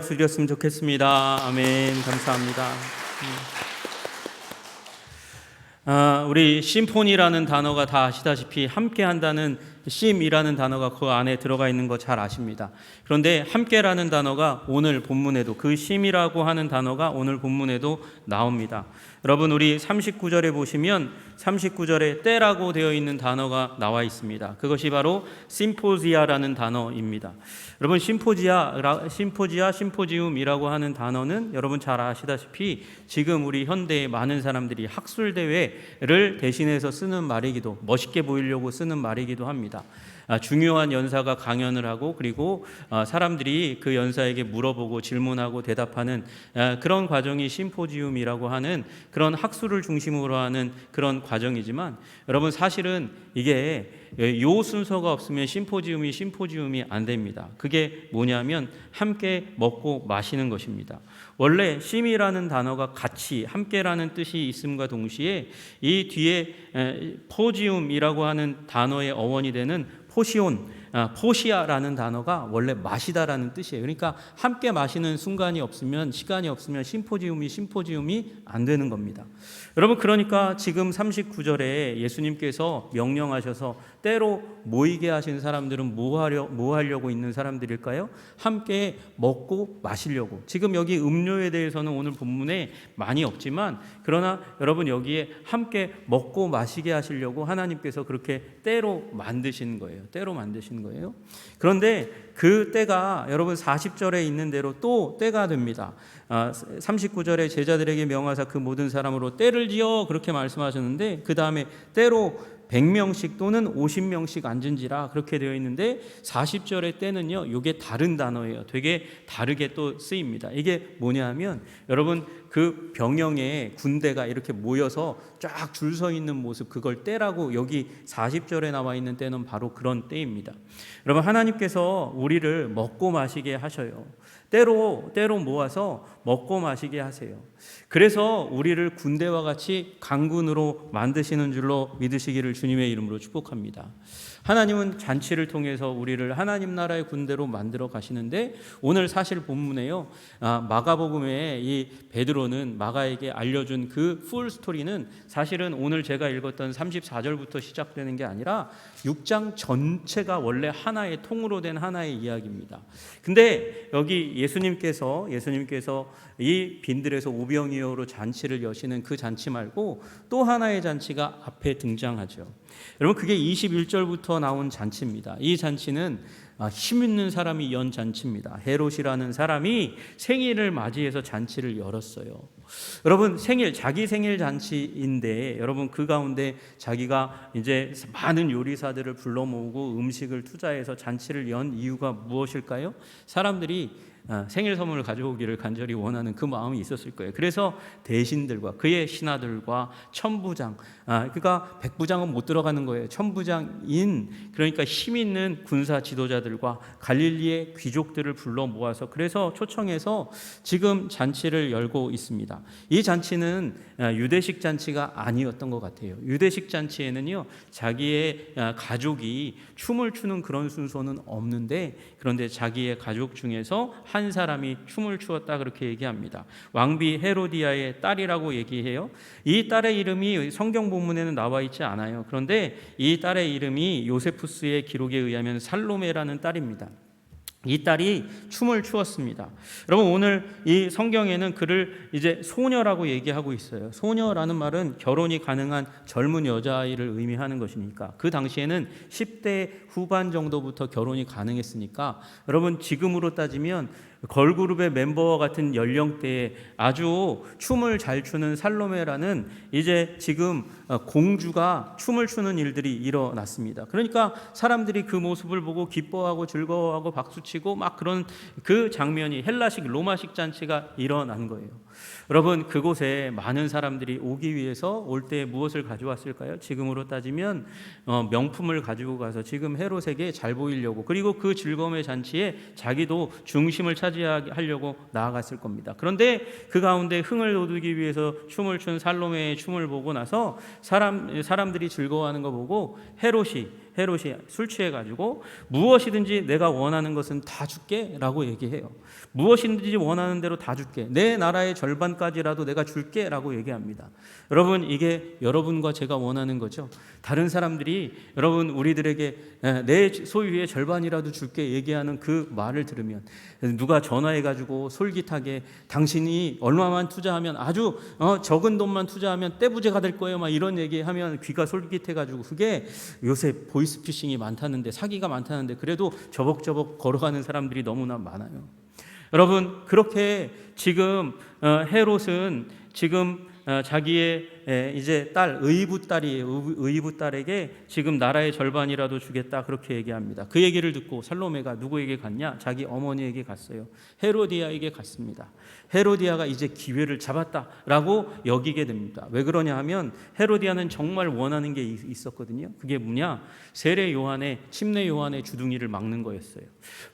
드렸으면 좋겠습니다. 아멘. 감사합니다. 우리 심포니라는 단어가 다 아시다시피 함께한다는 심이라는 단어가 그 안에 들어가 있는 거 잘 아십니다. 그런데 함께라는 단어가 오늘 본문에도, 그 심이라고 하는 단어가 오늘 본문에도 나옵니다. 여러분, 우리 39절에 보시면 39절에 때라고 되어 있는 단어가 나와 있습니다. 그것이 바로 심포지아라는 단어입니다. 여러분, 심포지움이라고 하는 단어는 여러분 잘 아시다시피 지금 우리 현대의 많은 사람들이 학술대회를 대신해서 쓰는 말이기도, 멋있게 보이려고 쓰는 말이기도 합니다. 중요한 연사가 강연을 하고, 그리고 사람들이 그 연사에게 물어보고 질문하고 대답하는 그런 과정이 심포지움이라고 하는 그런 학술을 중심으로 하는 그런 과정이지만, 여러분 사실은 이게 요 순서가 없으면 심포지움이 안 됩니다. 그게 뭐냐면 함께 먹고 마시는 것입니다. 원래 심이라는 단어가 같이 함께라는 뜻이 있음과 동시에 이 뒤에 포지움이라고 하는 단어의 어원이 되는 포시아라는 단어가 원래 마시다라는 뜻이에요. 그러니까 함께 마시는 시간이 없으면 심포지움이 안 되는 겁니다. 여러분, 그러니까 지금 39절에 예수님께서 명령하셔서 때로 모이게 하신 사람들은 뭐 하려고 있는 사람들일까요? 함께 먹고 마시려고. 지금 여기 음료에 대해서는 오늘 본문에 많이 없지만, 그러나 여러분 여기에 함께 먹고 마시게 하시려고 하나님께서 그렇게 때로 만드신 거예요. 그런데 그 때가 여러분 40절에 있는 대로 또 때가 됩니다. 39절에 제자들에게 명하사 그 모든 사람으로 때를 지어 그렇게 말씀하셨는데, 그 다음에 때로 100명씩 또는 50명씩 앉은지라 그렇게 되어 있는데, 40절의 때는요, 이게 다른 단어예요. 되게 다르게 또 쓰입니다. 이게 뭐냐 하면, 여러분 그 병영의 군대가 이렇게 모여서 쫙 줄 서 있는 모습, 그걸 때라고, 여기 40절에 나와 있는 때는 바로 그런 때입니다. 여러분, 하나님께서 우리를 먹고 마시게 하셔요. 때로 모아서 먹고 마시게 하세요. 그래서 우리를 군대와 같이 강군으로 만드시는 줄로 믿으시기를 주님의 이름으로 축복합니다. 하나님은 잔치를 통해서 우리를 하나님 나라의 군대로 만들어 가시는데, 오늘 사실 본문에요, 마가복음에 이 베드로는 마가에게 알려준 그 풀 스토리는 사실은 오늘 제가 읽었던 34절부터 시작되는 게 아니라 6장 전체가 원래 하나의 통으로 된 하나의 이야기입니다. 근데 여기 예수님께서 이 빈들에서 오병이어로 잔치를 여시는 그 잔치 말고 또 하나의 잔치가 앞에 등장하죠. 여러분, 그게 21절부터 나온 잔치입니다. 이 잔치는 힘 있는 사람이 연 잔치입니다. 헤롯이라는 사람이 생일을 맞이해서 잔치를 열었어요. 여러분, 자기 생일 잔치인데, 여러분 그 가운데 자기가 이제 많은 요리사들을 불러 모으고 음식을 투자해서 잔치를 연 이유가 무엇일까요? 사람들이 생일 선물을 가져오기를 간절히 원하는 그 마음이 있었을 거예요. 그래서 대신들과 그의 신하들과 천부장, 그러니까 백부장은 못 들어가는 거예요. 천부장인, 그러니까 힘 있는 군사 지도자들과 갈릴리의 귀족들을 불러 모아서, 그래서 초청해서 지금 잔치를 열고 있습니다. 이 잔치는 유대식 잔치가 아니었던 것 같아요. 유대식 잔치에는요, 자기의 가족이 춤을 추는 그런 순서는 없는데, 그런데 자기의 가족 중에서 한 사람이 춤을 추었다 그렇게 얘기합니다. 왕비 헤로디아의 딸이라고 얘기해요. 이 딸의 이름이 성경 본문에는 나와 있지 않아요. 그런데 이 딸의 이름이 요세푸스의 기록에 의하면 살로메라는 딸입니다. 이 딸이 춤을 추었습니다. 여러분, 오늘 이 성경에는 그를 이제 소녀라고 얘기하고 있어요. 소녀라는 말은 결혼이 가능한 젊은 여자아이를 의미하는 것이니까, 그 당시에는 10대 후반 정도부터 결혼이 가능했으니까, 여러분 지금으로 따지면 걸그룹의 멤버와 같은 연령대에 아주 춤을 잘 추는 살로메라는 이제 지금 공주가 춤을 추는 일들이 일어났습니다. 그러니까 사람들이 그 모습을 보고 기뻐하고 즐거워하고 박수치고 막 그런 그 장면이 헬라식 로마식 잔치가 일어난 거예요. 여러분, 그곳에 많은 사람들이 오기 위해서 올 때 무엇을 가져왔을까요? 지금으로 따지면 명품을 가지고 가서 지금 헤롯에게 잘 보이려고, 그리고 그 즐거움의 잔치에 자기도 중심을 차지하려고 나아갔을 겁니다. 그런데 그 가운데 흥을 돋우기 위해서 춤을 춘 살로메의 춤을 보고 나서 사람들이 즐거워하는 거 보고 헤롯이 헤롯이 술 취해가지고 무엇이든지 내가 원하는 것은 다 줄게 라고 얘기해요. 무엇이든지 원하는 대로 다 줄게, 내 나라의 절반까지라도 내가 줄게 라고 얘기합니다. 여러분, 이게 여러분과 제가 원하는 거죠. 다른 사람들이 여러분 우리들에게 내 소유의 절반이라도 줄게 얘기하는 그 말을 들으면, 누가 전화해가지고 솔깃하게 당신이 얼마만 투자하면 아주 적은 돈만 투자하면 떼부자가 될 거예요 막 이런 얘기하면 귀가 솔깃해가지고, 그게 요새 보이스피싱이 많다는데, 사기가 많다는데 그래도 저벅저벅 걸어가는 사람들이 너무나 많아요. 여러분, 그렇게 지금 헤롯은 지금 자기의 이제 딸, 의붓 딸이에요. 의붓 딸에게 지금 나라의 절반이라도 주겠다 그렇게 얘기합니다. 그 얘기를 듣고 살로메가 누구에게 갔냐? 자기 어머니에게 갔어요. 헤로디아에게 갔습니다. 헤로디아가 이제 기회를 잡았다라고 여기게 됩니다. 왜 그러냐 하면 헤로디아는 정말 원하는 게 있었거든요. 그게 뭐냐? 세례 요한의, 침례 요한의 주둥이를 막는 거였어요.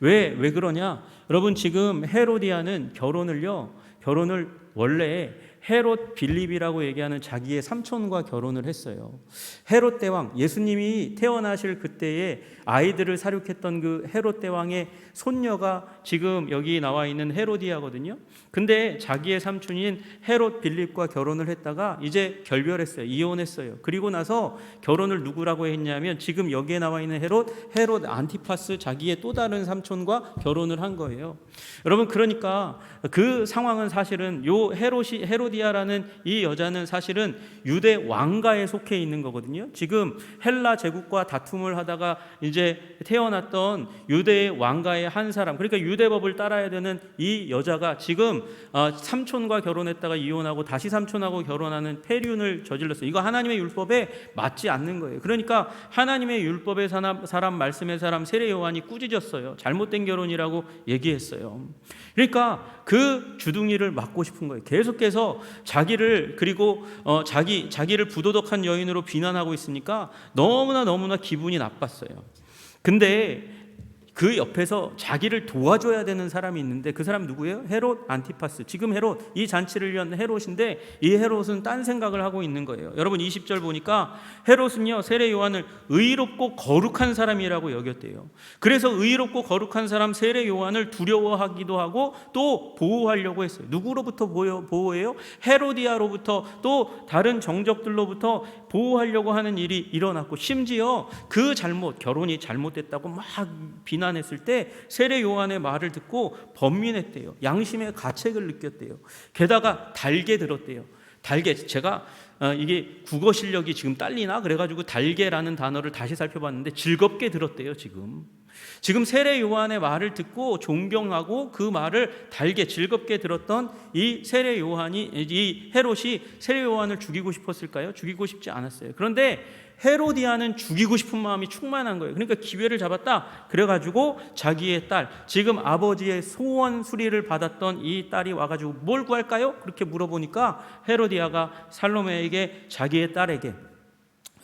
왜 그러냐? 여러분, 지금 헤로디아는 결혼을 원래 헤롯 빌립이라고 얘기하는 자기의 삼촌과 결혼을 했어요. 헤롯 대왕, 예수님이 태어나실 그때에 아이들을 사육했던 그 헤롯 대왕의 손녀가 지금 여기 나와 있는 헤로디아거든요. 근데 자기의 삼촌인 헤롯 빌립과 결혼을 했다가 이제 결별했어요. 이혼했어요. 그리고 나서 결혼을 누구라고 했냐면 지금 여기에 나와 있는 헤롯 안티파스, 자기의 또 다른 삼촌과 결혼을 한 거예요. 여러분, 그러니까 그 상황은 사실은 요 헤로디아라는 이 여자는 사실은 유대 왕가에 속해 있는 거거든요. 지금 헬라 제국과 다툼을 하다가 이제 태어났던 유대의 왕가의 한 사람, 그러니까 유대법을 따라야 되는 이 여자가 지금 삼촌과 결혼했다가 이혼하고 다시 삼촌하고 결혼하는 폐륜을 저질렀어요. 이거 하나님의 율법에 맞지 않는 거예요. 그러니까 하나님의 율법의 사람, 말씀의 사람 세례 요한이 꾸짖었어요. 잘못된 결혼이라고 얘기했어요. 그러니까 그 주둥이를 막고 싶은 거예요. 계속해서 자기를, 그리고 자기를 부도덕한 여인으로 비난하고 있으니까 너무나 기분이 나빴어요. 근데 그 옆에서 자기를 도와줘야 되는 사람이 있는데 그 사람 누구예요? 헤롯 안티파스. 지금 헤롯, 이 잔치를 위한 헤롯인데 이 헤롯은 딴 생각을 하고 있는 거예요. 여러분, 20절 보니까 헤롯은요, 세례 요한을 의롭고 거룩한 사람이라고 여겼대요. 그래서 의롭고 거룩한 사람 세례 요한을 두려워하기도 하고 또 보호하려고 했어요. 누구로부터 보호해요? 헤로디아로부터, 또 다른 정적들로부터 보호하려고 하는 일이 일어났고, 심지어 그 결혼이 잘못됐다고 막 비난했을 때 세례 요한의 말을 듣고 번민했대요. 양심의 가책을 느꼈대요. 게다가 달게 들었대요. 달게, 제가 이게 국어 실력이 지금 딸리나 그래가지고 달게라는 단어를 다시 살펴봤는데 즐겁게 들었대요. 지금 세례 요한의 말을 듣고 존경하고 그 말을 달게 즐겁게 들었던 이 세례 요한이, 이 헤롯이 세례 요한을 죽이고 싶었을까요? 죽이고 싶지 않았어요. 그런데 헤로디아는 죽이고 싶은 마음이 충만한 거예요. 그러니까 기회를 잡았다. 그래가지고 자기의 딸, 지금 아버지의 소원 수리를 받았던 이 딸이 와가지고 뭘 구할까요? 그렇게 물어보니까 헤로디아가 살로메에게, 자기의 딸에게,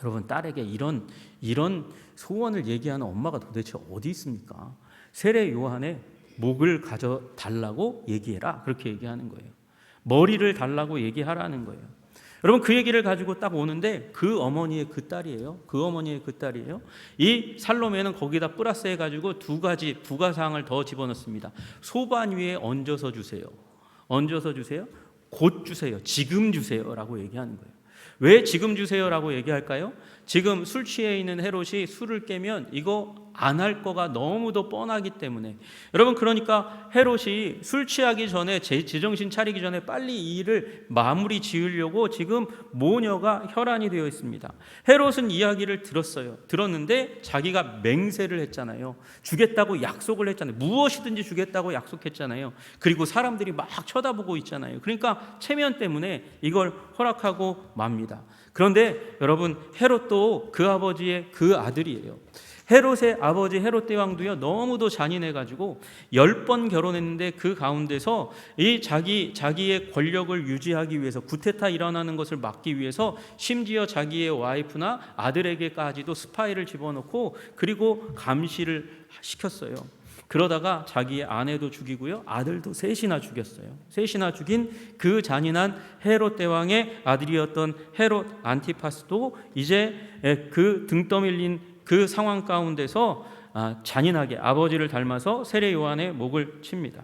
여러분, 딸에게 이런 소원을 얘기하는 엄마가 도대체 어디 있습니까? 세례 요한의 목을 가져달라고 얘기해라, 그렇게 얘기하는 거예요. 머리를 달라고 얘기하라는 거예요. 여러분, 그 얘기를 가지고 딱 오는데 그 어머니의 그 딸이에요. 이 살로메는 거기다 플러스 해가지고 두 가지 부가사항을 더 집어넣습니다. 소반 위에 얹어서 주세요. 곧 주세요. 지금 주세요라고 얘기하는 거예요. 왜 지금 주세요라고 얘기할까요? 지금 술 취해 있는 헤롯이 술을 깨면 이거 안 할 거가 너무도 뻔하기 때문에. 여러분, 그러니까 헤롯이 술 취하기 전에, 제정신 차리기 전에 빨리 이 일을 마무리 지으려고 지금 모녀가 혈안이 되어 있습니다. 헤롯은 이야기를 들었는데 자기가 맹세를 했잖아요. 주겠다고 약속을 했잖아요. 무엇이든지 주겠다고 약속했잖아요. 그리고 사람들이 막 쳐다보고 있잖아요. 그러니까 체면 때문에 이걸 허락하고 맙니다. 그런데 여러분, 헤롯도 그 아버지의 그 아들이에요. 헤롯의 아버지 헤롯 대왕도요, 너무도 잔인해가지고 10번 결혼했는데 그 가운데서 이 자기의 권력을 유지하기 위해서, 구테타 일어나는 것을 막기 위해서 심지어 자기의 와이프나 아들에게까지도 스파이를 집어넣고 그리고 감시를 시켰어요. 그러다가 자기의 아내도 죽이고요, 아들도 셋이나 죽였어요. 셋이나 죽인 그 잔인한 헤롯 대왕의 아들이었던 헤롯 안티파스도 이제 그 등 떠밀린 그 상황 가운데서 잔인하게 아버지를 닮아서 세례 요한의 목을 칩니다.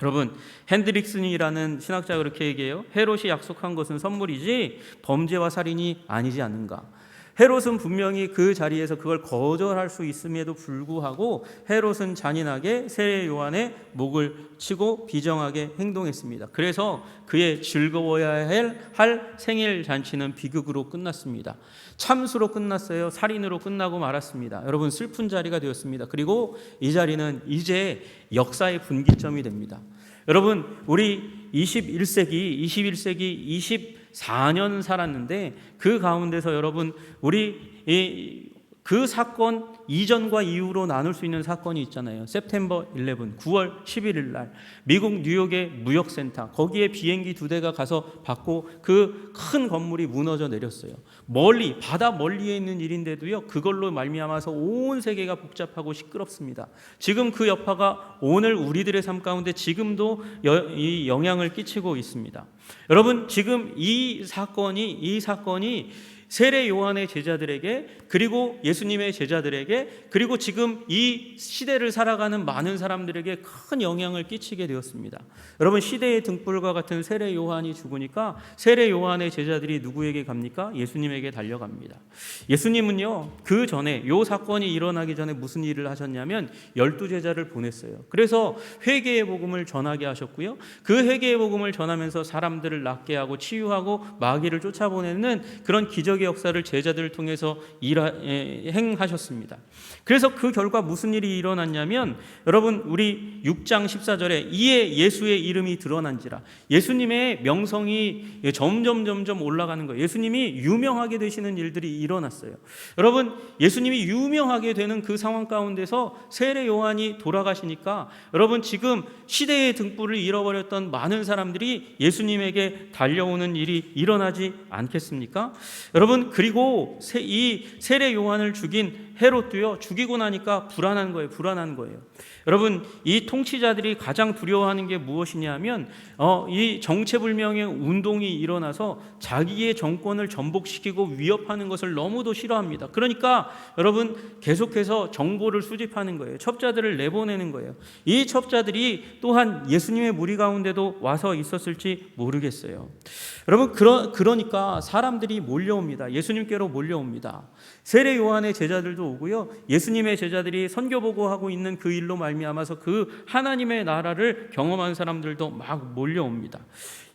여러분, 핸드릭슨이라는 신학자가 그렇게 얘기해요. 헤롯이 약속한 것은 선물이지 범죄와 살인이 아니지 않는가. 헤롯은 분명히 그 자리에서 그걸 거절할 수 있음에도 불구하고 헤롯은 잔인하게 세례 요한의 목을 치고 비정하게 행동했습니다. 그래서 그의 즐거워야 할 생일 잔치는 비극으로 끝났습니다. 참수로 끝났어요. 살인으로 끝나고 말았습니다. 여러분, 슬픈 자리가 되었습니다. 그리고 이 자리는 이제 역사의 분기점이 됩니다. 여러분, 우리 21세기 24년 살았는데 그 가운데서 여러분, 우리 그 사건 이전과 이후로 나눌 수 있는 사건이 있잖아요. September 11, 9월 11일 날 미국 뉴욕의 무역센터, 거기에 비행기 2대가 가서 받고 그 큰 건물이 무너져 내렸어요. 멀리, 바다 멀리에 있는 일인데도요, 그걸로 말미암아서 온 세계가 복잡하고 시끄럽습니다. 지금 그 여파가 오늘 우리들의 삶 가운데 지금도 이 영향을 끼치고 있습니다. 여러분, 지금 이 사건이 세례 요한의 제자들에게, 그리고 예수님의 제자들에게, 그리고 지금 이 시대를 살아가는 많은 사람들에게 큰 영향을 끼치게 되었습니다. 여러분, 시대의 등불과 같은 세례 요한이 죽으니까 세례 요한의 제자들이 누구에게 갑니까? 예수님에게 달려갑니다. 예수님은요, 그 전에, 요 사건이 일어나기 전에 무슨 일을 하셨냐면 12제자를 보냈어요. 그래서 회개의 복음을 전하게 하셨고요, 그 회개의 복음을 전하면서 사람들을 낫게 하고 치유하고 마귀를 쫓아보내는 그런 기적의 역사를 제자들을 통해서 행하셨습니다. 그래서 그 결과 무슨 일이 일어났냐면, 여러분, 우리 6장 14절에 이에 예수의 이름이 드러난지라, 예수님의 명성이 점점 올라가는 거예요. 예수님이 유명하게 되시는 일들이 일어났어요. 여러분, 예수님이 유명하게 되는 그 상황 가운데서 세례 요한이 돌아가시니까 여러분, 지금 시대의 등불을 잃어버렸던 많은 사람들이 예수님에게 달려오는 일이 일어나지 않겠습니까? 여러분, 그리고 이 세례 요한을 죽인 헤롯도요, 죽이고 나니까 불안한 거예요. 여러분, 이 통치자들이 가장 두려워하는 게 무엇이냐면 이 정체불명의 운동이 일어나서 자기의 정권을 전복시키고 위협하는 것을 너무도 싫어합니다. 그러니까 여러분, 계속해서 정보를 수집하는 거예요. 첩자들을 내보내는 거예요. 이 첩자들이 또한 예수님의 무리 가운데도 와서 있었을지 모르겠어요. 여러분, 그러니까 사람들이 몰려옵니다. 예수님께로 몰려옵니다. 세례 요한의 제자들도 오고요, 예수님의 제자들이 선교보고하고 있는 그 일로 말미암아서 그 하나님의 나라를 경험한 사람들도 막 몰려옵니다.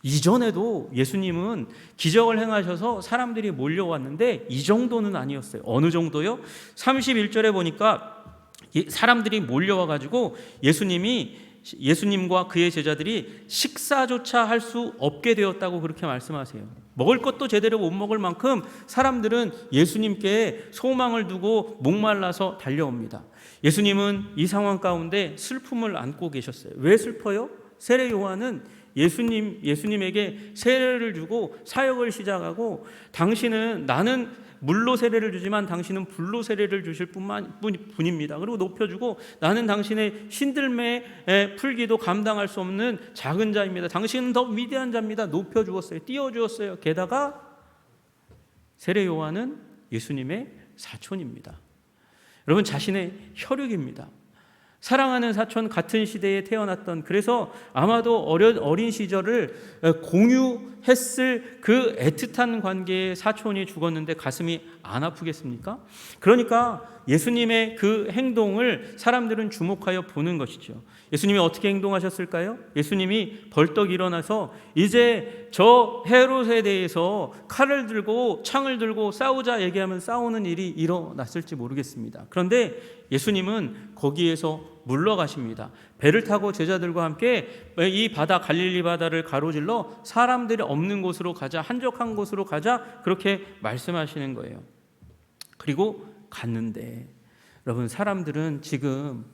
이전에도 예수님은 기적을 행하셔서 사람들이 몰려왔는데 이 정도는 아니었어요. 어느 정도요? 31절에 보니까 사람들이 몰려와가지고 예수님과 그의 제자들이 식사조차 할 수 없게 되었다고 그렇게 말씀하세요. 먹을 것도 제대로 못 먹을 만큼 사람들은 예수님께 소망을 두고 목말라서 달려옵니다. 예수님은 이 상황 가운데 슬픔을 안고 계셨어요. 왜 슬퍼요? 세례 요한은 예수님에게 세례를 주고 사역을 시작하고, 나는 물로 세례를 주지만 당신은 불로 세례를 주실 뿐입니다. 그리고 높여주고, 나는 당신의 신들매의 풀기도 감당할 수 없는 작은 자입니다. 당신은 더 위대한 자입니다. 높여주었어요. 띄워주었어요. 게다가 세례 요한은 예수님의 사촌입니다. 여러분, 자신의 혈육입니다. 사랑하는 사촌, 같은 시대에 태어났던, 그래서 아마도 어린 시절을 공유했을 그 애틋한 관계의 사촌이 죽었는데 가슴이 안 아프겠습니까? 그러니까 예수님의 그 행동을 사람들은 주목하여 보는 것이죠. 예수님이 어떻게 행동하셨을까요? 예수님이 벌떡 일어나서 이제 저 헤롯에 대해서 칼을 들고 창을 들고 싸우자 얘기하면 싸우는 일이 일어났을지 모르겠습니다. 그런데 예수님은 거기에서 물러가십니다. 배를 타고 제자들과 함께 이 바다, 갈릴리 바다를 가로질러 사람들이 없는 곳으로 가자, 한적한 곳으로 가자, 그렇게 말씀하시는 거예요. 그리고 갔는데 여러분, 사람들은 지금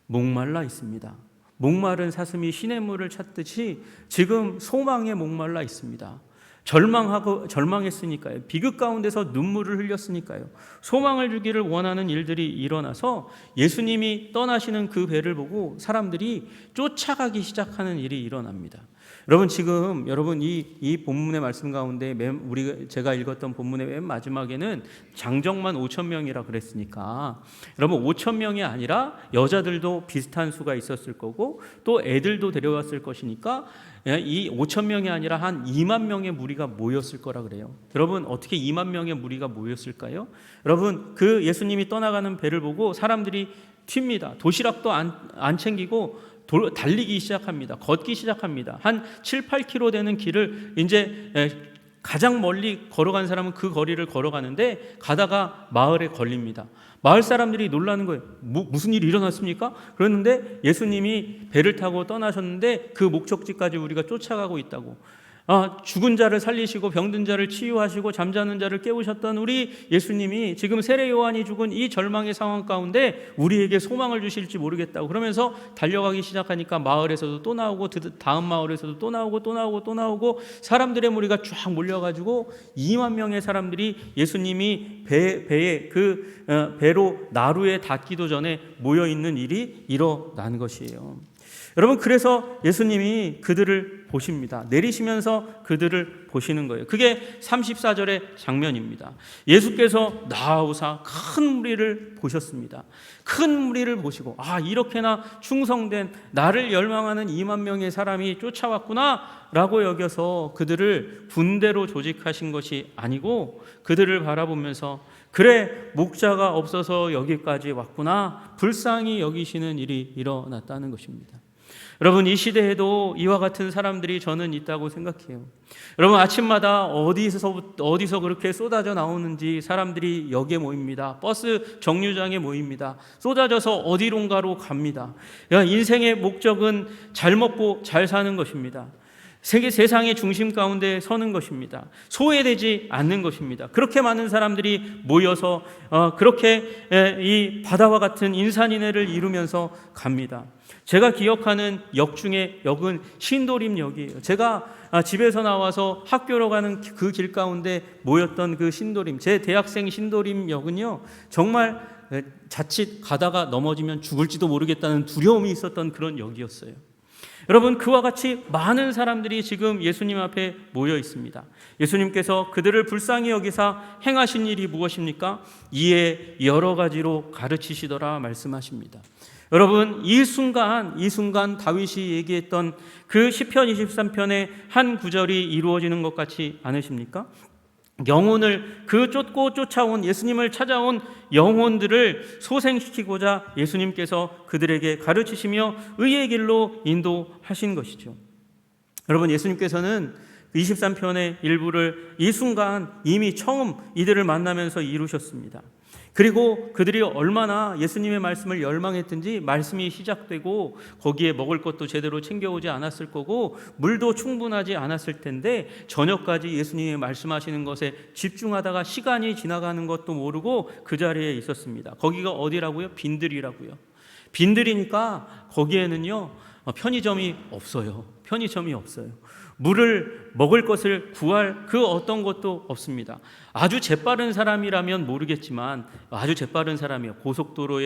목말라 있습니다. 목마른 사슴이 시냇물을 찾듯이 지금 소망에 목말라 있습니다. 절망했으니까요. 비극 가운데서 눈물을 흘렸으니까요. 소망을 주기를 원하는 일들이 일어나서 예수님이 떠나시는 그 배를 보고 사람들이 쫓아가기 시작하는 일이 일어납니다. 여러분 지금 여러분 이 본문의 말씀 가운데 제가 읽었던 본문의 맨 마지막에는 장정만 5천 명이라 그랬으니까 여러분 5천 명이 아니라 여자들도 비슷한 수가 있었을 거고 또 애들도 데려왔을 것이니까 이 5천 명이 아니라 한 2만 명의 무리가 모였을 거라 그래요. 여러분 어떻게 2만 명의 무리가 모였을까요? 여러분 그 예수님이 떠나가는 배를 보고 사람들이 튑니다. 도시락도 안 챙기고 달리기 시작합니다. 걷기 시작합니다. 한 7, 8km 되는 길을 이제 가장 멀리 걸어간 사람은 그 거리를 걸어가는데 가다가 마을에 걸립니다. 마을 사람들이 놀라는 거예요. 무슨 일이 일어났습니까? 그랬는데 예수님이 배를 타고 떠나셨는데 그 목적지까지 우리가 쫓아가고 있다고. 죽은 자를 살리시고 병든 자를 치유하시고 잠자는 자를 깨우셨던 우리 예수님이 지금 세례 요한이 죽은 이 절망의 상황 가운데 우리에게 소망을 주실지 모르겠다고 그러면서 달려가기 시작하니까 마을에서도 또 나오고 다음 마을에서도 또 나오고 사람들의 무리가 쫙 몰려가지고 2만 명의 사람들이 예수님이 배에 배로 나루에 닿기도 전에 모여 있는 일이 일어난 것이에요. 여러분 그래서 예수님이 그들을 보십니다. 내리시면서 그들을 보시는 거예요. 그게 34절의 장면입니다. 예수께서 나아오사 큰 무리를 보셨습니다. 큰 무리를 보시고 이렇게나 충성된 나를 열망하는 2만 명의 사람이 쫓아왔구나 라고 여겨서 그들을 군대로 조직하신 것이 아니고 그들을 바라보면서 그래 목자가 없어서 여기까지 왔구나 불쌍히 여기시는 일이 일어났다는 것입니다. 여러분 이 시대에도 이와 같은 사람들이 저는 있다고 생각해요. 여러분 아침마다 어디서 그렇게 쏟아져 나오는지 사람들이 역에 모입니다. 버스 정류장에 모입니다. 쏟아져서 어디론가로 갑니다. 인생의 목적은 잘 먹고 잘 사는 것입니다. 세상의 중심 가운데 서는 것입니다. 소외되지 않는 것입니다. 그렇게 많은 사람들이 모여서 그렇게 이 바다와 같은 인산인해를 이루면서 갑니다. 제가 기억하는 역 중에 역은 신도림역이에요. 제가 집에서 나와서 학교로 가는 그 길 가운데 모였던 그 신도림, 제 대학생 신도림역은요 정말 자칫 가다가 넘어지면 죽을지도 모르겠다는 두려움이 있었던 그런 역이었어요. 여러분 그와 같이 많은 사람들이 지금 예수님 앞에 모여 있습니다. 예수님께서 그들을 불쌍히 여기사 행하신 일이 무엇입니까? 이에 여러 가지로 가르치시더라 말씀하십니다. 여러분 이 순간 다윗이 얘기했던 그 시편 23편의 한 구절이 이루어지는 것 같지 않으십니까? 영혼을 쫓고 쫓아온 예수님을 찾아온 영혼들을 소생시키고자 예수님께서 그들에게 가르치시며 의의 길로 인도하신 것이죠. 여러분 예수님께서는 23편의 일부를 이 순간 이미 처음 이들을 만나면서 이루셨습니다. 그리고 그들이 얼마나 예수님의 말씀을 열망했든지 말씀이 시작되고 거기에 먹을 것도 제대로 챙겨오지 않았을 거고 물도 충분하지 않았을 텐데 저녁까지 예수님이 말씀하시는 것에 집중하다가 시간이 지나가는 것도 모르고 그 자리에 있었습니다. 거기가 어디라고요? 빈들이라고요. 빈들이니까 거기에는요 편의점이 없어요. 물을 먹을 것을 구할 그 어떤 것도 없습니다. 아주 재빠른 사람이라면 모르겠지만 아주 재빠른 사람이요. 고속도로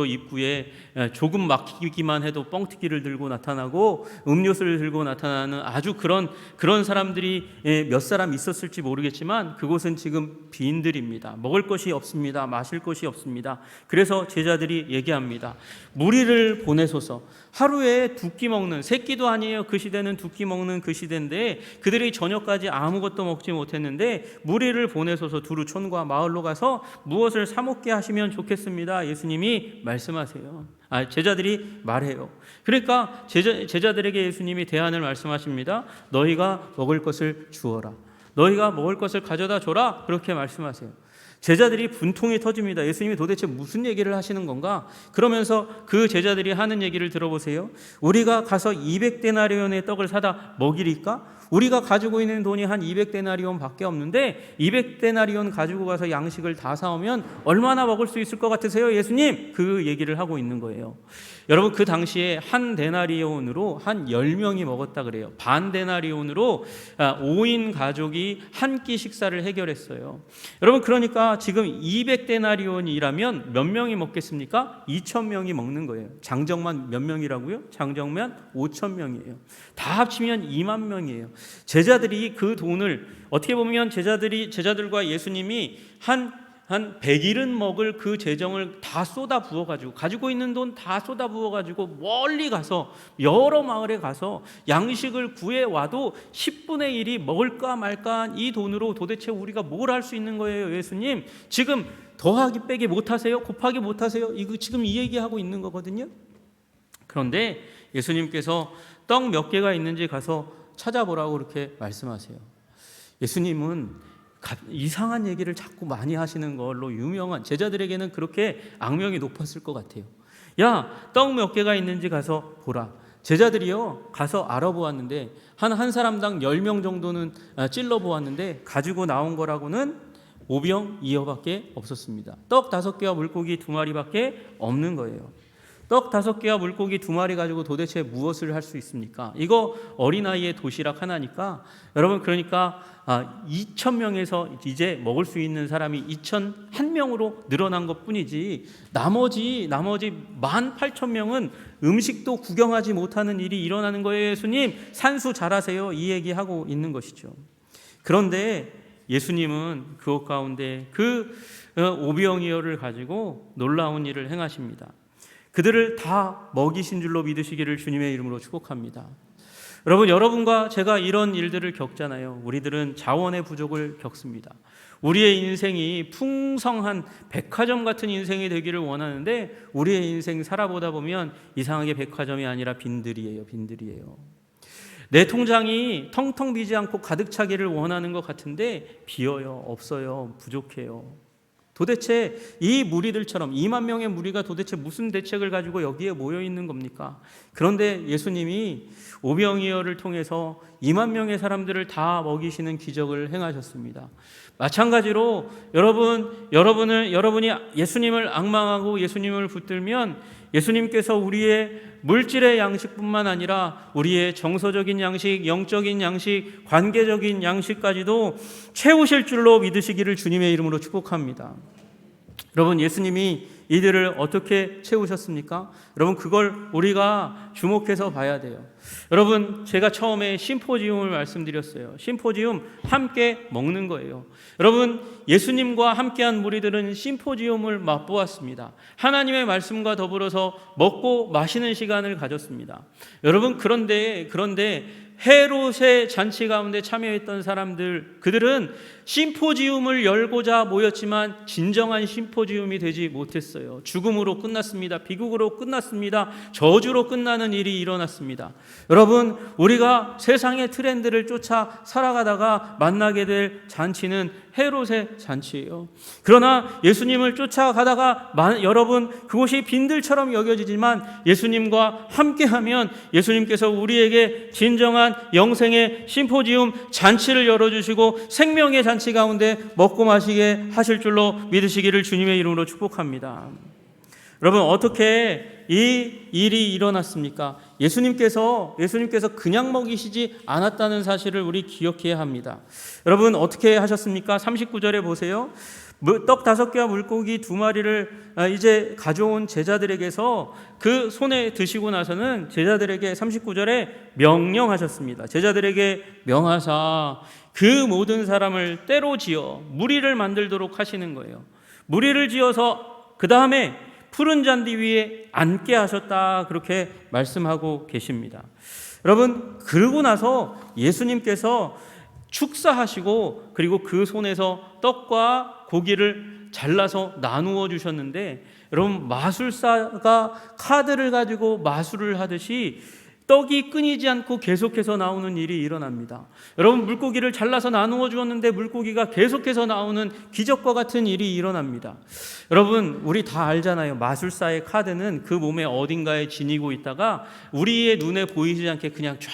입구에 조금 막히기만 해도 뻥튀기를 들고 나타나고 음료수를 들고 나타나는 아주 그런 사람들이 몇 사람 있었을지 모르겠지만 그곳은 지금 빈들입니다. 먹을 것이 없습니다. 마실 것이 없습니다. 그래서 제자들이 얘기합니다. 무리를 보내소서. 하루에 두 끼 먹는, 세 끼도 아니에요. 그 시대는 두 끼 먹는 그 시대인데 그들이 저녁까지 아무것도 먹지 못했는데 무리를 보내소서. 두루 촌과 마을로 가서 무엇을 사 먹게 하시면 좋겠습니다. 예수님이 말씀하세요. 제자들이 말해요. 그러니까 제자들에게 예수님이 대안을 말씀하십니다. 너희가 먹을 것을 주어라. 너희가 먹을 것을 가져다 줘라. 그렇게 말씀하세요. 제자들이 분통이 터집니다. 예수님이 도대체 무슨 얘기를 하시는 건가? 그러면서 그 제자들이 하는 얘기를 들어보세요. 우리가 가서 200데나리온의 떡을 사다 먹이리까? 우리가 가지고 있는 돈이 한 200데나리온 밖에 없는데 200데나리온 가지고 가서 양식을 다 사오면 얼마나 먹을 수 있을 것 같으세요, 예수님? 그 얘기를 하고 있는 거예요. 여러분, 그 당시에 한 데나리온으로 한 10명이 먹었다 그래요. 반 데나리온으로 5인 가족이 한 끼 식사를 해결했어요. 여러분, 그러니까 지금 200데나리온이라면 몇 명이 먹겠습니까? 2,000명이 먹는 거예요. 장정만 몇 명이라고요? 장정만 5,000명이에요. 다 합치면 2만 명이에요. 제자들이 그 돈을, 어떻게 보면 제자들과 예수님이 한 100일은 먹을 그 재정을 다 쏟아 부어가지고, 가지고 있는 돈 다 쏟아 부어가지고 멀리 가서 여러 마을에 가서 양식을 구해와도 10분의 1이 먹을까 말까 이 돈으로 도대체 우리가 뭘 할 수 있는 거예요, 예수님? 지금 더하기 빼기 못하세요? 곱하기 못하세요? 이거 지금 이 얘기하고 있는 거거든요. 그런데 예수님께서 떡 몇 개가 있는지 가서 찾아보라고 그렇게 말씀하세요. 예수님은 이상한 얘기를 자꾸 많이 하시는 걸로 유명한, 제자들에게는 그렇게 악명이 높았을 것 같아요. 야, 떡 몇 개가 있는지 가서 보라. 제자들이요, 가서 알아보았는데 한 사람당 10명 정도는 찔러보았는데 가지고 나온 거라고는 5병 2어밖에 없었습니다. 떡 5개와 물고기 2마리밖에 없는 거예요. 떡 5개와 물고기 2마리 가지고 도대체 무엇을 할 수 있습니까? 이거 어린아이의 도시락 하나니까, 여러분, 그러니까 2,000명에서 이제 먹을 수 있는 사람이 2,001명으로 늘어난 것 뿐이지, 나머지 18,000명은 음식도 구경하지 못하는 일이 일어나는 거예요. 예수님, 산수 잘하세요. 이 얘기하고 있는 것이죠. 그런데 예수님은 그것 가운데 그 오병이어를 가지고 놀라운 일을 행하십니다. 그들을 다 먹이신 줄로 믿으시기를 주님의 이름으로 축복합니다. 여러분, 여러분과 제가 이런 일들을 겪잖아요. 우리들은 자원의 부족을 겪습니다. 우리의 인생이 풍성한 백화점 같은 인생이 되기를 원하는데 우리의 인생 살아보다 보면 이상하게 백화점이 아니라 빈들이에요. 내 통장이 텅텅 비지 않고 가득 차기를 원하는 것 같은데 비어요. 없어요. 부족해요. 도대체 이 무리들처럼 2만 명의 무리가 도대체 무슨 대책을 가지고 여기에 모여 있는 겁니까? 그런데 예수님이 오병이어를 통해서 2만 명의 사람들을 다 먹이시는 기적을 행하셨습니다. 마찬가지로 여러분이 예수님을 앙망하고 예수님을 붙들면 예수님께서 우리의 물질의 양식뿐만 아니라 우리의 정서적인 양식, 영적인 양식, 관계적인 양식까지도 채우실 줄로 믿으시기를 주님의 이름으로 축복합니다. 여러분, 예수님이 이들을 어떻게 채우셨습니까? 여러분, 그걸 우리가 주목해서 봐야 돼요. 여러분, 제가 처음에 심포지움을 말씀드렸어요. 심포지움, 함께 먹는 거예요. 여러분, 예수님과 함께한 무리들은 심포지움을 맛보았습니다. 하나님의 말씀과 더불어서 먹고 마시는 시간을 가졌습니다. 여러분, 그런데 헤롯의 잔치 가운데 참여했던 사람들, 그들은 심포지움을 열고자 모였지만 진정한 심포지움이 되지 못했어요. 죽음으로 끝났습니다. 비극으로 끝났습니다. 저주로 끝나는 일이 일어났습니다. 여러분, 우리가 세상의 트렌드를 쫓아 살아가다가 만나게 될 잔치는 헤롯의 잔치예요. 그러나 예수님을 쫓아가다가 여러분, 그곳이 빈들처럼 여겨지지만 예수님과 함께하면 예수님께서 우리에게 진정한 영생의 심포지움 잔치를 열어주시고 생명의 잔치 가운데 먹고 마시게 하실 줄로 믿으시기를 주님의 이름으로 축복합니다. 여러분, 어떻게 이 일이 일어났습니까? 예수님께서 그냥 먹이시지 않았다는 사실을 우리 기억해야 합니다. 여러분, 어떻게 하셨습니까? 39절에 보세요. 떡 5개와 물고기 2마리를 이제 가져온 제자들에게서 그 손에 드시고 나서는 제자들에게 39절에 명령하셨습니다. 제자들에게 명하사 그 모든 사람을 떼로 지어 무리를 만들도록 하시는 거예요. 무리를 지어서 그 다음에 푸른 잔디 위에 앉게 하셨다, 그렇게 말씀하고 계십니다. 여러분, 그러고 나서 예수님께서 축사하시고 그리고 그 손에서 떡과 고기를 잘라서 나누어 주셨는데, 여러분, 마술사가 카드를 가지고 마술을 하듯이 떡이 끊이지 않고 계속해서 나오는 일이 일어납니다. 여러분, 물고기를 잘라서 나누어 주었는데 물고기가 계속해서 나오는 기적과 같은 일이 일어납니다. 여러분, 우리 다 알잖아요. 마술사의 카드는 그 몸의 어딘가에 지니고 있다가 우리의 눈에 보이지 않게 그냥 쫙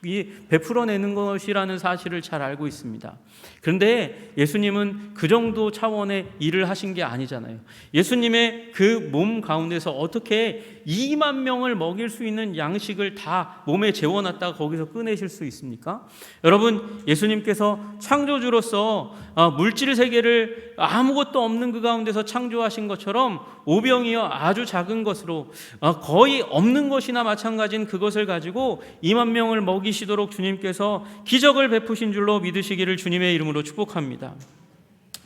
베풀어내는 것이라는 사실을 잘 알고 있습니다. 그런데 예수님은 그 정도 차원의 일을 하신 게 아니잖아요. 예수님의 그 몸 가운데서 어떻게 2만 명을 먹일 수 있는 양식을 다 몸에 재워놨다가 거기서 꺼내실 수 있습니까? 여러분, 예수님께서 창조주로서 물질 세계를 아무것도 없는 그 가운데서 창조하신 것처럼 오병이어 아주 작은 것으로 거의 없는 것이나 마찬가지인 그것을 가지고 2만 명을 먹이시도록 주님께서 기적을 베푸신 줄로 믿으시기를 주님의 이름으로 축복합니다.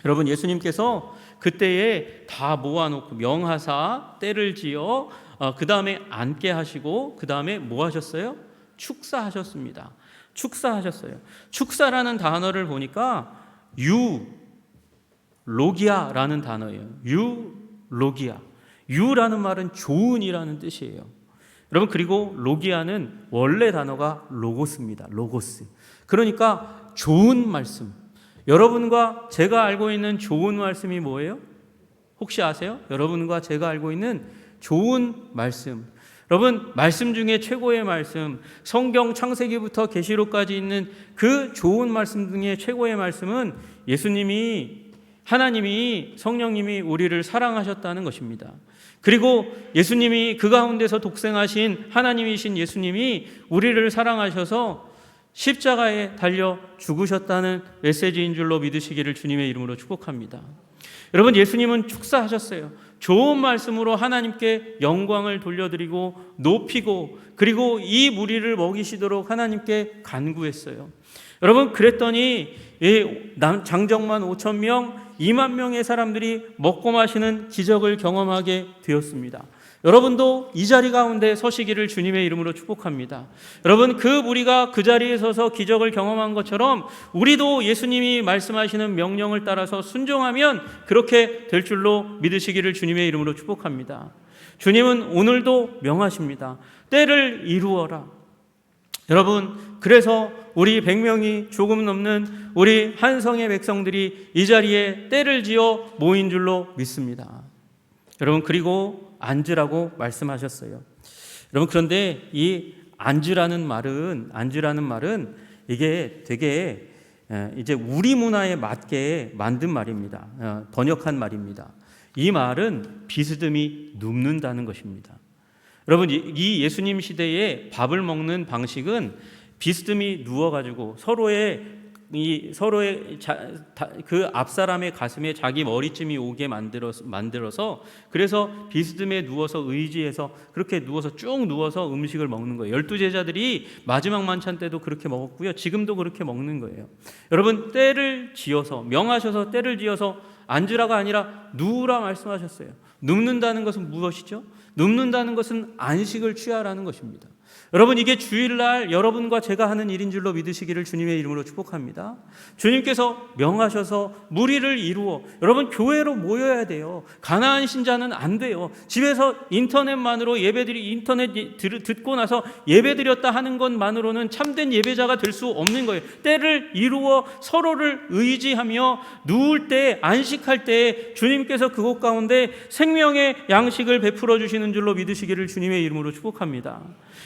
여러분, 예수님께서 그때에 다 모아놓고 명하사 때를 지어 그 다음에 앉게 하시고 그 다음에 뭐 하셨어요? 축사하셨습니다. 축사하셨어요. 축사라는 단어를 보니까 유로기아라는 단어예요. 유로기아. 유라는 말은 좋은이라는 뜻이에요. 여러분, 그리고 로기아는 원래 단어가 로고스입니다. 로고스. 그러니까 좋은 말씀. 여러분과 제가 알고 있는 좋은 말씀이 뭐예요? 혹시 아세요? 여러분과 제가 알고 있는 좋은 말씀. 여러분, 말씀 중에 최고의 말씀, 성경 창세기부터 계시록까지 있는 그 좋은 말씀 중에 최고의 말씀은 예수님이, 하나님이, 성령님이 우리를 사랑하셨다는 것입니다. 그리고 예수님이 그 가운데서 독생하신 하나님이신 예수님이 우리를 사랑하셔서 십자가에 달려 죽으셨다는 메시지인 줄로 믿으시기를 주님의 이름으로 축복합니다. 여러분, 예수님은 축사하셨어요. 좋은 말씀으로 하나님께 영광을 돌려드리고 높이고, 그리고 이 무리를 먹이시도록 하나님께 간구했어요. 여러분, 그랬더니 장정만 5천 명, 2만 명의 사람들이 먹고 마시는 기적을 경험하게 되었습니다. 여러분도 이 자리 가운데 서시기를 주님의 이름으로 축복합니다. 여러분, 그 무리가 그 자리에 서서 기적을 경험한 것처럼 우리도 예수님이 말씀하시는 명령을 따라서 순종하면 그렇게 될 줄로 믿으시기를 주님의 이름으로 축복합니다. 주님은 오늘도 명하십니다. 때를 이루어라. 여러분, 그래서 우리 100명이 조금 넘는 우리 한성의 백성들이 이 자리에 때를 지어 모인 줄로 믿습니다. 여러분, 그리고 앉으라고 말씀하셨어요. 여러분, 그런데 이 앉으라는 말은 이게 되게 이제 우리 문화에 맞게 만든 말입니다. 번역한 말입니다. 이 말은 비스듬히 눕는다는 것입니다. 여러분, 이 예수님 시대에 밥을 먹는 방식은 비스듬히 누워가지고 서로의 그 앞사람의 가슴에 자기 머리쯤이 오게 만들어서 그래서 비스듬에 누워서 의지해서 그렇게 누워서 쭉 누워서 음식을 먹는 거예요. 12제자들이 마지막 만찬 때도 그렇게 먹었고요. 지금도 그렇게 먹는 거예요. 여러분, 때를 지어서, 명하셔서 때를 지어서 앉으라가 아니라 누우라 말씀하셨어요. 눕는다는 것은 무엇이죠? 눕는다는 것은 안식을 취하라는 것입니다. 여러분, 이게 주일날 여러분과 제가 하는 일인 줄로 믿으시기를 주님의 이름으로 축복합니다. 주님께서 명하셔서 무리를 이루어, 여러분, 교회로 모여야 돼요. 가나안 신자는 안 돼요. 집에서 인터넷만으로 인터넷 듣고 나서 예배드렸다 하는 것만으로는 참된 예배자가 될 수 없는 거예요. 때를 이루어 서로를 의지하며 누울 때, 안식할 때 주님께서 그곳 가운데 생명의 양식을 베풀어 주시는 줄로 믿으시기를 주님의 이름으로 축복합니다.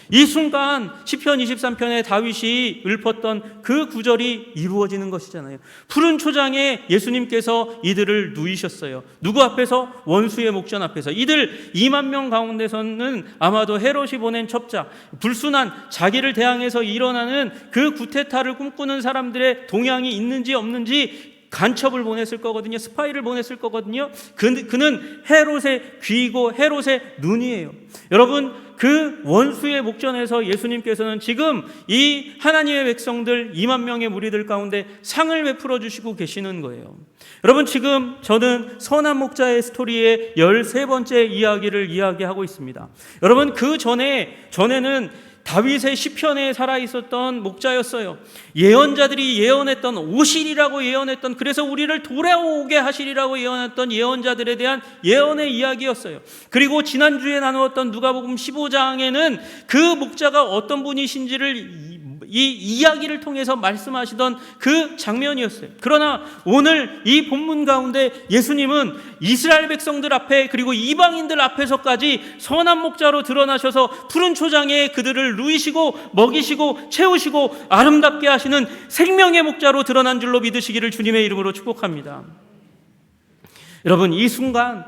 이 순간 시편 23편에 다윗이 읊었던 그 구절이 이루어지는 것이잖아요. 푸른 초장에 예수님께서 이들을 누이셨어요. 누구 앞에서? 원수의 목전 앞에서. 이들 2만 명 가운데서는 아마도 헤롯이 보낸 첩자, 불순한 자기를 대항해서 일어나는 그 구테타를 꿈꾸는 사람들의 동향이 있는지 없는지 간첩을 보냈을 거거든요. 스파이를 보냈을 거거든요. 그는 헤롯의 귀이고 헤롯의 눈이에요. 여러분, 그 원수의 목전에서 예수님께서는 지금 이 하나님의 백성들 2만 명의 무리들 가운데 상을 베풀어 주시고 계시는 거예요. 여러분, 지금 저는 선한 목자의 스토리의 13번째 이야기를 이야기하고 있습니다. 여러분, 그 전에는 다윗의 시편에 살아있었던 목자였어요. 예언자들이 예언했던, 오시리라고 예언했던, 그래서 우리를 돌아오게 하시리라고 예언했던 예언자들에 대한 예언의 이야기였어요. 그리고 지난주에 나누었던 누가복음 15장에는 그 목자가 어떤 분이신지를 이 이야기를 통해서 말씀하시던 그 장면이었어요. 그러나 오늘 이 본문 가운데 예수님은 이스라엘 백성들 앞에 그리고 이방인들 앞에서까지 선한 목자로 드러나셔서 푸른 초장에 그들을 누이시고 먹이시고 채우시고 아름답게 하시는 생명의 목자로 드러난 줄로 믿으시기를 주님의 이름으로 축복합니다. 여러분, 이 순간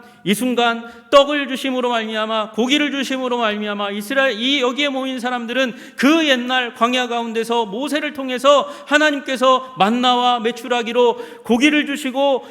떡을 주심으로 말미암아 고기를 주심으로 말미암아 이스라엘 여기에 모인 사람들은 그 옛날 광야 가운데서 모세를 통해서 하나님께서 만나와 메추라기로 고기를 주시고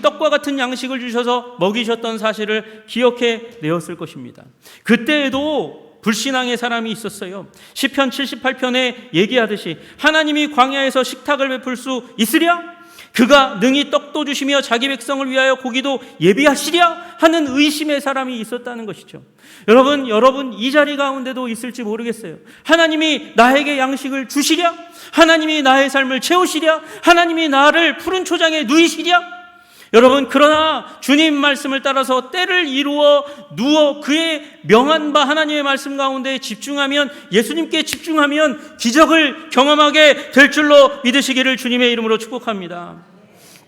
떡과 같은 양식을 주셔서 먹이셨던 사실을 기억해 내었을 것입니다. 그때에도 불신앙의 사람이 있었어요. 시편 78편에 얘기하듯이 하나님이 광야에서 식탁을 베풀 수 있으랴? 그가 능히 떡도 주시며 자기 백성을 위하여 고기도 예비하시랴? 하는 의심의 사람이 있었다는 것이죠. 여러분 이 자리 가운데도 있을지 모르겠어요. 하나님이 나에게 양식을 주시랴? 하나님이 나의 삶을 채우시랴? 하나님이 나를 푸른 초장에 누이시랴? 여러분, 그러나 주님 말씀을 따라서 때를 이루어 누워 그의 명한 바 하나님의 말씀 가운데 집중하면, 예수님께 집중하면 기적을 경험하게 될 줄로 믿으시기를 주님의 이름으로 축복합니다.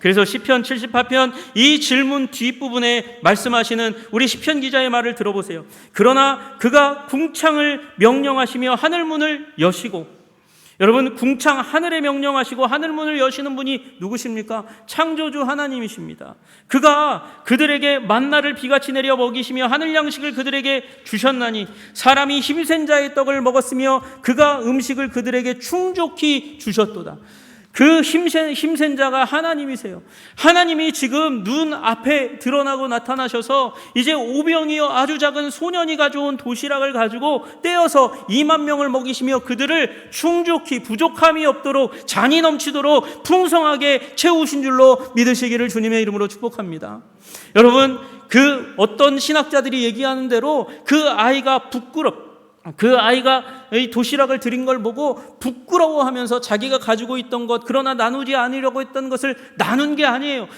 그래서 시편 78편 이 질문 뒷부분에 말씀하시는 우리 시편 기자의 말을 들어보세요. 그러나 그가 궁창을 명령하시며 하늘문을 여시고, 여러분, 궁창 하늘에 명령하시고 하늘문을 여시는 분이 누구십니까? 창조주 하나님이십니다. 그가 그들에게 만나를 비같이 내려 먹이시며 하늘 양식을 그들에게 주셨나니 사람이 힘센 자의 떡을 먹었으며 그가 음식을 그들에게 충족히 주셨도다. 그 힘센 자가 하나님이세요. 하나님이 지금 눈 앞에 드러나고 나타나셔서 이제 오병이어 아주 작은 소년이 가져온 도시락을 가지고 떼어서 2만 명을 먹이시며 그들을 충족히 부족함이 없도록 잔이 넘치도록 풍성하게 채우신 줄로 믿으시기를 주님의 이름으로 축복합니다. 여러분, 그 어떤 신학자들이 얘기하는 대로 그 아이가 이 도시락을 드린 걸 보고 부끄러워하면서 자기가 가지고 있던 것, 그러나 나누지 않으려고 했던 것을 나눈 게 아니에요.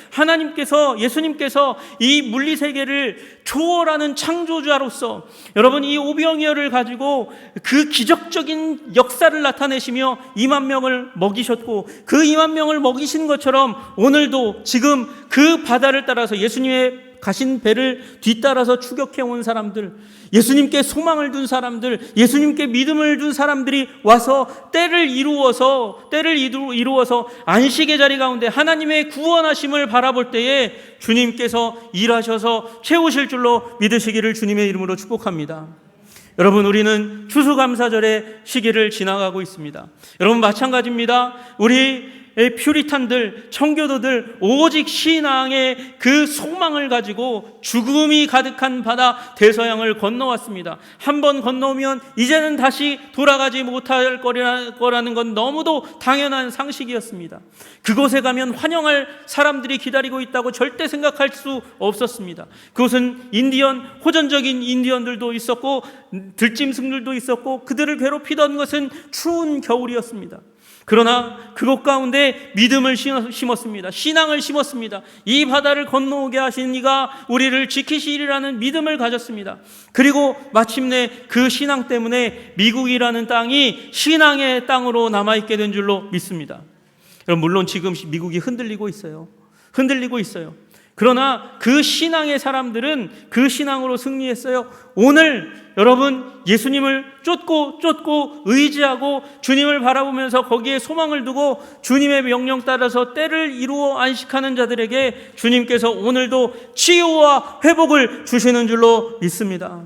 예수님께서 이 물리세계를 초월하는 창조자로서 여러분 이 오병이어를 가지고 그 기적적인 역사를 나타내시며 2만 명을 먹이셨고, 그 2만 명을 먹이신 것처럼 오늘도 지금 그 바다를 따라서 예수님의 가신 배를 뒤따라서 추격해 온 사람들, 예수님께 소망을 둔 사람들, 예수님께 믿음을 둔 사람들이 와서 때를 이루어서 안식의 자리 가운데 하나님의 구원하심을 바라볼 때에 주님께서 일하셔서 채우실 줄로 믿으시기를 주님의 이름으로 축복합니다. 여러분, 우리는 추수감사절의 시기를 지나가고 있습니다. 여러분, 마찬가지입니다. 우리 퓨리탄들, 청교도들 오직 신앙의 그 소망을 가지고 죽음이 가득한 바다 대서양을 건너왔습니다. 한번 건너오면 이제는 다시 돌아가지 못할 거라는 건 너무도 당연한 상식이었습니다. 그곳에 가면 환영할 사람들이 기다리고 있다고 절대 생각할 수 없었습니다. 그곳은 호전적인 인디언들도 있었고 들짐승들도 있었고 그들을 괴롭히던 것은 추운 겨울이었습니다. 그러나 그곳 가운데 믿음을 심었습니다. 신앙을 심었습니다. 이 바다를 건너오게 하신 이가 우리를 지키시리라는 믿음을 가졌습니다. 그리고 마침내 그 신앙 때문에 미국이라는 땅이 신앙의 땅으로 남아있게 된 줄로 믿습니다. 여러분, 물론 지금 미국이 흔들리고 있어요. 그러나 그 신앙의 사람들은 그 신앙으로 승리했어요. 오늘 여러분, 예수님을 쫓고 의지하고 주님을 바라보면서 거기에 소망을 두고 주님의 명령 따라서 때를 이루어 안식하는 자들에게 주님께서 오늘도 치유와 회복을 주시는 줄로 믿습니다.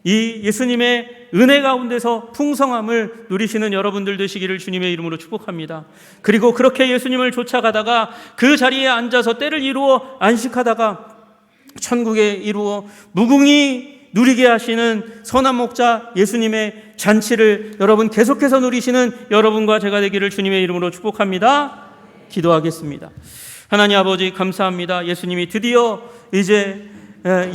이 예수님의 은혜 가운데서 풍성함을 누리시는 여러분들 되시기를 주님의 이름으로 축복합니다. 그리고 그렇게 예수님을 쫓아가다가 그 자리에 앉아서 때를 이루어 안식하다가 천국에 이루어 무궁히 누리게 하시는 선한 목자 예수님의 잔치를 여러분 계속해서 누리시는 여러분과 제가 되기를 주님의 이름으로 축복합니다. 기도하겠습니다. 하나님 아버지, 감사합니다. 예수님이 드디어 이제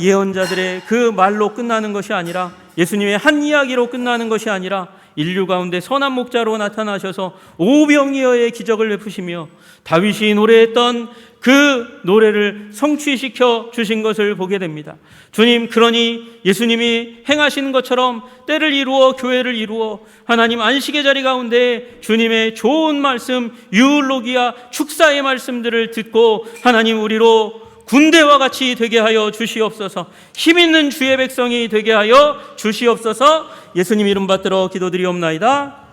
예언자들의 그 말로 끝나는 것이 아니라, 예수님의 한 이야기로 끝나는 것이 아니라 인류 가운데 선한 목자로 나타나셔서 오병이어의 기적을 베푸시며 다윗이 노래했던 그 노래를 성취시켜 주신 것을 보게 됩니다. 주님, 그러니 예수님이 행하신 것처럼 때를 이루어 교회를 이루어 하나님 안식의 자리 가운데 주님의 좋은 말씀, 유울로기아 축사의 말씀들을 듣고 하나님 우리로 군대와 같이 되게 하여 주시옵소서. 힘있는 주의 백성이 되게 하여 주시옵소서. 예수님 이름 받들어 기도드리옵나이다.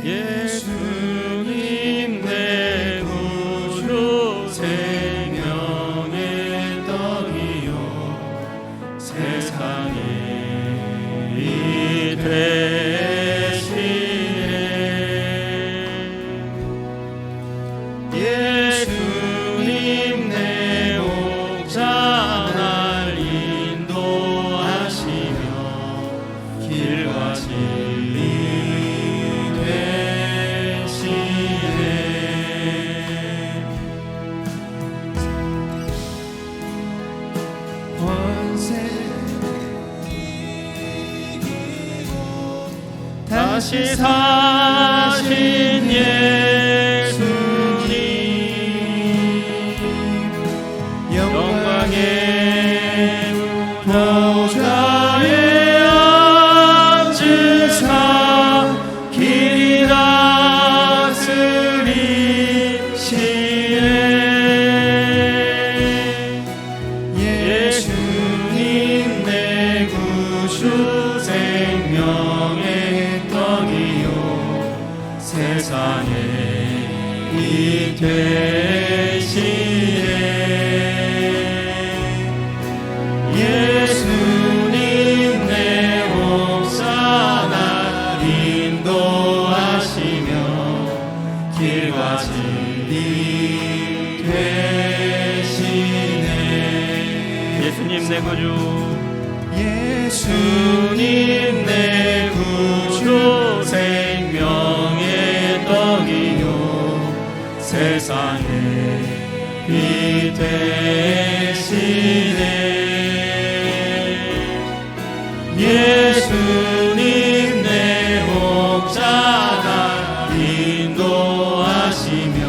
예수님 내 구주 생명의 떡이요 세상에 이 되시네. 예수님 내 목자 날 인도하시며 길과 진리 다시 사신 예수님 영광의 보좌에 앉으사 길이 다스리시네. 예수님 내 구주 생명의 떡이요 세상에 이 되시네. 예수님 내 목자 날 인도하시며 길과 진리 되시네. 예수님 내 구주, 예수님 내 구주 생명의 떡이요 세상에 빛 되시네. 예수님 내 목자 날 인도하시며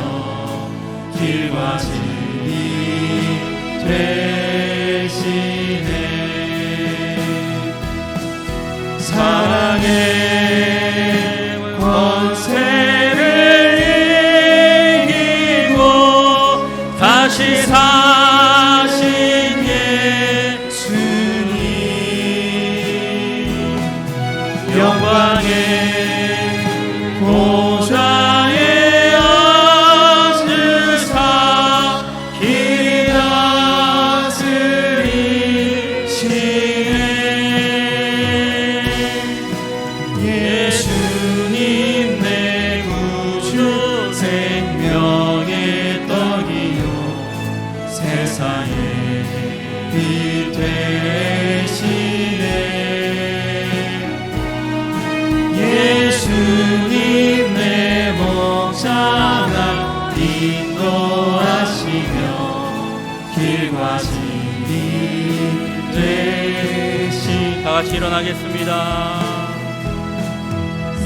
길과 진리 되시네. 사랑의 권세를 이기고 다시 사신 예수님 영광의 보좌에 앉으사 길이 다스리시네. 예수님 내 구주 생명의 떡이요 세상에 빛 되시네. 예수님 내 목자 날 인도하시며 길과 진리 되시네. 다 같이 일어나겠습니다.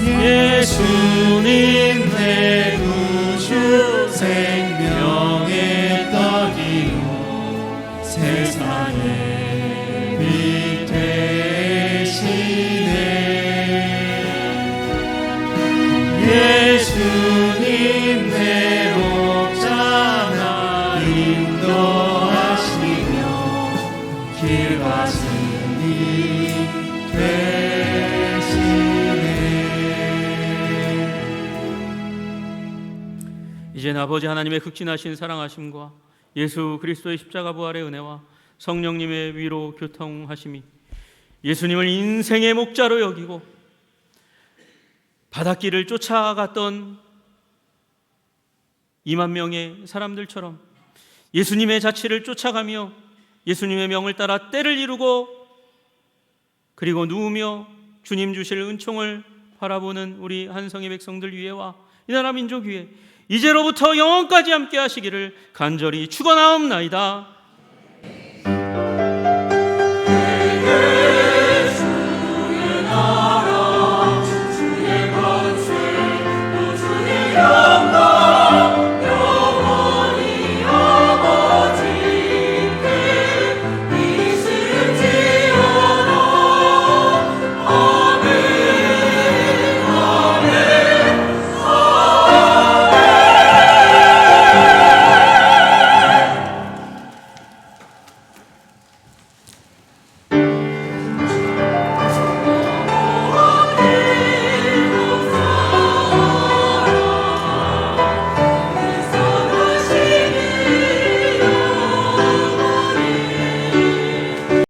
예수님 내 구주 생명의 떡이요 세상에 빛 되시네. 예수님 내 목자 날 인도하시며 길과 진리 이젠 아버지 하나님의 극진하신 사랑하심과 예수 그리스도의 십자가 부활의 은혜와 성령님의 위로 교통하심이 예수님을 인생의 목자로 여기고 바닷길을 쫓아갔던 2만 명의 사람들처럼 예수님의 자취를 쫓아가며 예수님의 명을 따라 때를 이루고 그리고 누우며 주님 주실 은총을 바라보는 우리 한성의 백성들 위에와 이 나라 민족 위에 이제로부터 영원까지 함께 하시기를 간절히 축원하옵나이다.